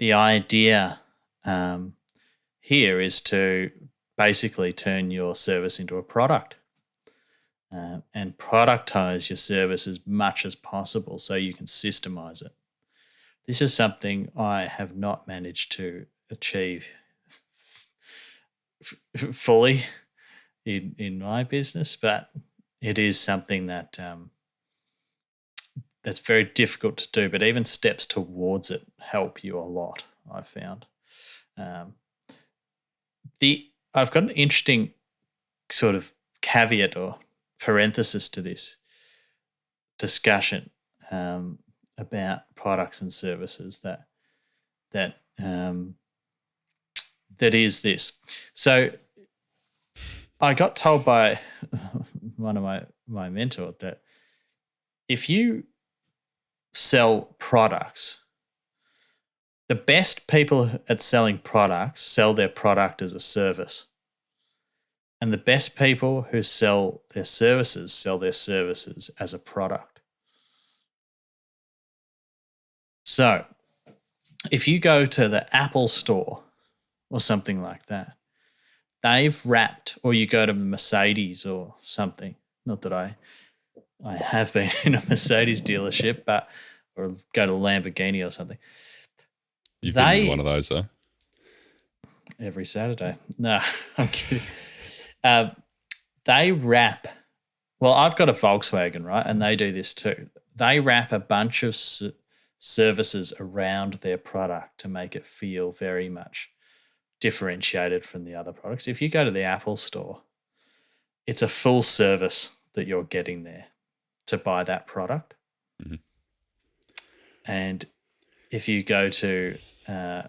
the idea here is to basically turn your service into a product and productize your service as much as possible so you can systemize it. This is something I have not managed to achieve fully in my business, but it is something that that's very difficult to do. But even steps towards it help you a lot, I've found. I've got an interesting sort of caveat or parenthesis to this discussion about products and services that is this. So I got told by one of my mentor that if you sell products, the best people at selling products sell their product as a service. And the best people who sell their services as a product. So if you go to the Apple store or something like that, they've wrapped, or you go to Mercedes or something, not that I have been in a Mercedes dealership, or go to Lamborghini or something. You've been in one of those, though? Every Saturday. No, I'm kidding. They wrap, well, I've got a Volkswagen, right? And they do this too. They wrap a bunch of services around their product to make it feel very much differentiated from the other products. If you go to the Apple store, it's a full service that you're getting there to buy that product. Mm-hmm. And if you go to a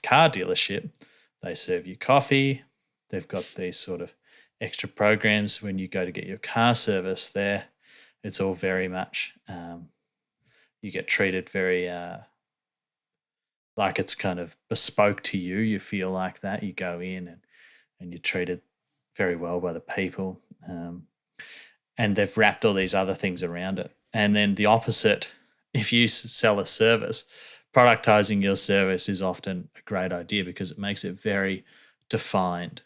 car dealership, they serve you coffee. They've got these sort of extra programs when you go to get your car service there. It's all very much, you get treated very like it's kind of bespoke to you. You feel like that. You go in and you're treated very well by the people. And they've wrapped all these other things around it. And then the opposite, if you sell a service, productizing your service is often a great idea because it makes it very defined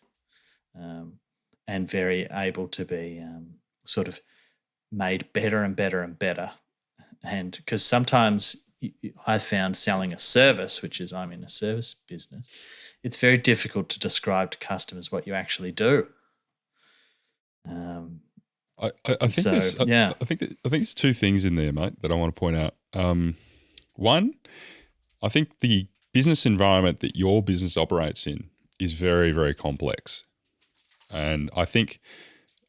and very able to be sort of made better and better and better. And because sometimes I found selling a service, which is I'm in a service business, it's very difficult to describe to customers what you actually do. I think there's two things in there, mate, that I want to point out. One, I think the business environment that your business operates in is very, very complex. And I think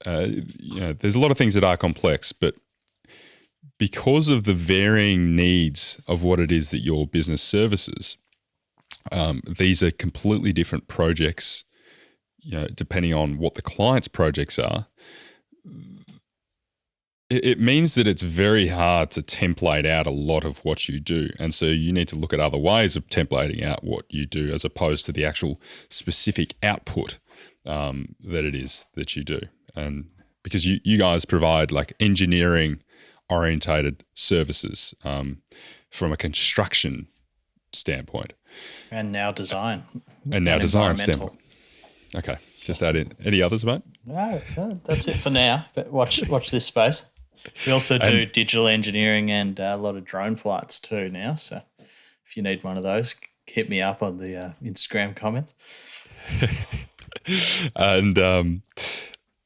there's a lot of things that are complex, but because of the varying needs of what it is that your business services, these are completely different projects, depending on what the client's projects are. It means that it's very hard to template out a lot of what you do. And so you need to look at other ways of templating out what you do as opposed to the actual specific output that it is that you do. And because you guys provide like engineering orientated services from a construction standpoint. And now design. Standpoint. Okay, just add in. Any others, mate? No, that's it for now. But watch this space. We also do digital engineering and a lot of drone flights too now. So if you need one of those, hit me up on the Instagram comments. And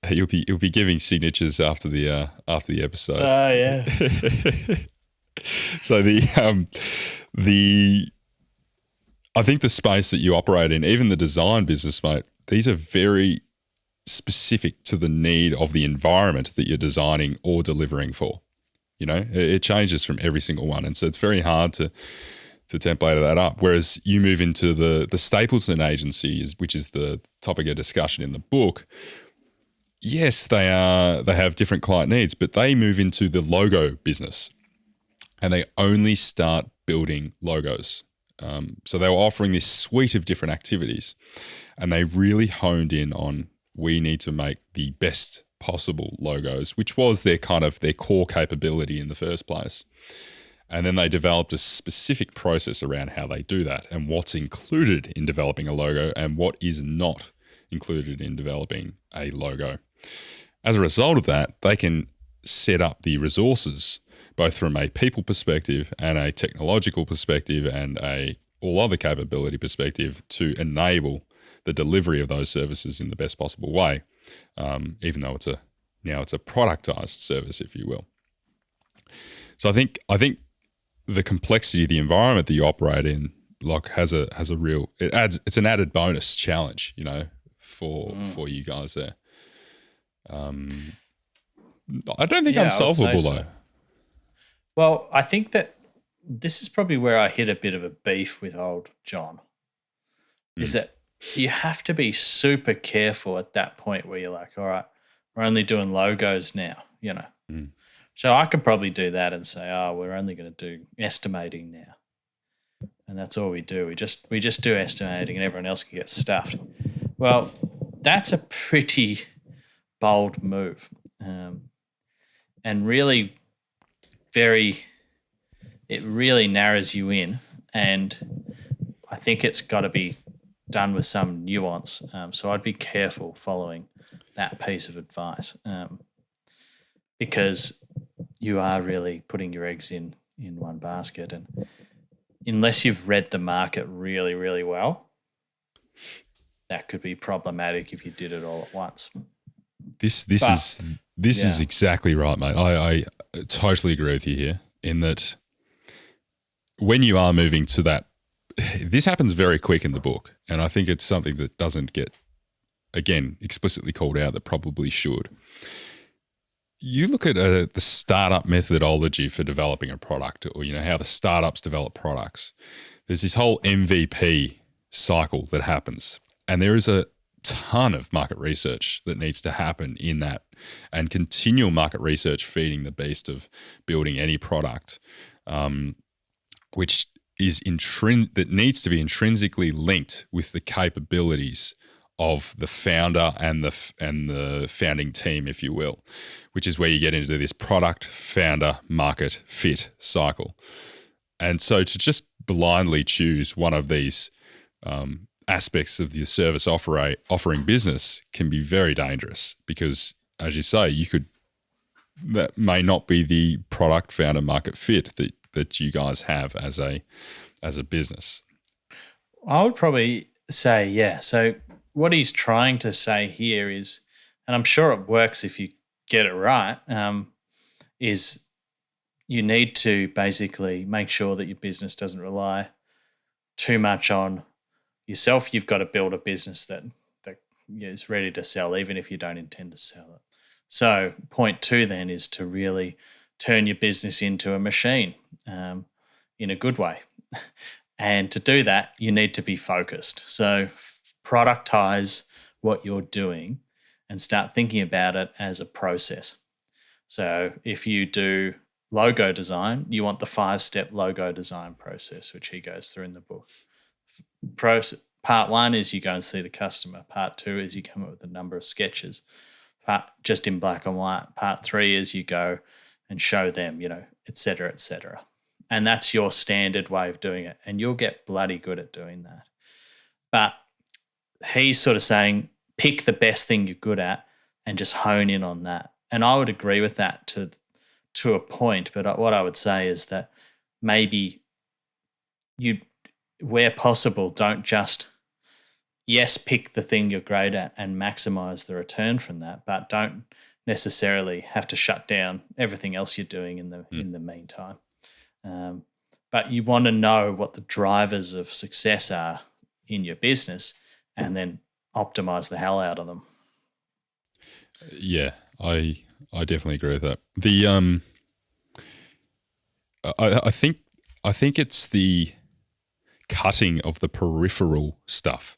you'll be giving signatures after the episode. Oh yeah. So I think the space that you operate in, even the design business, mate, these are very specific to the need of the environment that you're designing or delivering for. It changes from every single one. And so it's very hard to template that up. Whereas you move into the Stapleton agency, which is the topic of discussion in the book. Yes, they have different client needs, but they move into the logo business and they only start building logos. So they were offering this suite of different activities and they really honed in on we need to make the best possible logos, which was their core capability in the first place. And then they developed a specific process around how they do that and what's included in developing a logo and what is not included in developing a logo. As a result of that, they can set up the resources both from a people perspective and a technological perspective and a all other capability perspective to enable the delivery of those services in the best possible way, even though it's a productized service, if you will. So I think the complexity of the environment that you operate in, like, has a real, it's an added bonus challenge, for you guys there. I don't think unsolvable though. Well, I think that this is probably where I hit a bit of a beef with old John, is that you have to be super careful at that point where you're like, all right, we're only doing logos now, So I could probably do that and say, oh, we're only going to do estimating now. And that's all we do. We just do estimating and everyone else can get stuffed. Well, that's a pretty bold move. And really it really narrows you in. And I think it's got to be done with some nuance. So I'd be careful following that piece of advice, because you are really putting your eggs in one basket. And unless you've read the market really, really well, that could be problematic if you did it all at once. This is exactly right, mate. I totally agree with you here in that when you are moving to that, this happens very quick in the book, and I think it's something that doesn't get, again, explicitly called out that probably should. You look at the startup methodology for developing a product, or how the startups develop products. There's this whole MVP cycle that happens, and there is a ton of market research that needs to happen in that, and continual market research feeding the beast of building any product, which is that needs to be intrinsically linked with the capabilities of the founder and the founding team, if you will, which is where you get into this product, founder, market, fit cycle. And so to just blindly choose one of these aspects of the service offering business can be very dangerous, because, as you say, that may not be the product, founder, market fit that you guys have as a business. I would probably say, yeah. So what he's trying to say here is, and I'm sure it works if you get it right, is you need to basically make sure that your business doesn't rely too much on yourself. You've got to build a business that is ready to sell, even if you don't intend to sell it. So point 2 then is to really turn your business into a machine in a good way. And to do that, you need to be focused. So productize what you're doing and start thinking about it as a process. So if you do logo design, you want the 5-step logo design process, which he goes through in the book. Part 1 is you go and see the customer. Part 2 is you come up with a number of sketches, just in black and white. Part 3 is you go and show them, et cetera, et cetera. And that's your standard way of doing it. And you'll get bloody good at doing that. But he's sort of saying, pick the best thing you're good at and just hone in on that. And I would agree with that to a point. But what I would say is that maybe you, where possible, don't just, pick the thing you're great at and maximize the return from that, but don't necessarily have to shut down everything else you're doing in the meantime. But you want to know what the drivers of success are in your business and then optimize the hell out of them. Yeah, I definitely agree with that. The I think it's the cutting of the peripheral stuff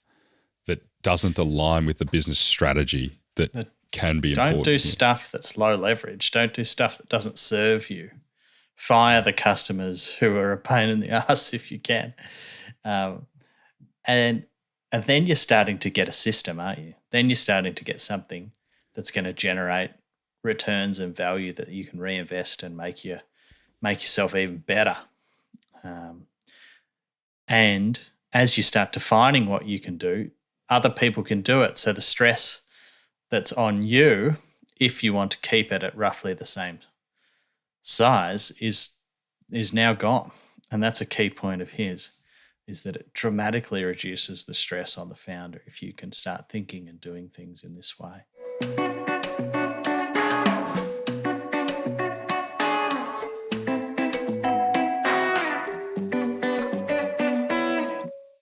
that doesn't align with the business strategy that can be important. Don't do stuff that's low leverage. Don't do stuff that doesn't serve you. Fire the customers who are a pain in the ass if you can. And then you're starting to get a system, aren't you? Then you're starting to get something that's going to generate returns and value that you can reinvest and make make yourself even better. And as you start defining what you can do, other people can do it. So the stress that's on you, if you want to keep it at roughly the same size, is now gone. And that's a key point of his, is that it dramatically reduces the stress on the founder if you can start thinking and doing things in this way.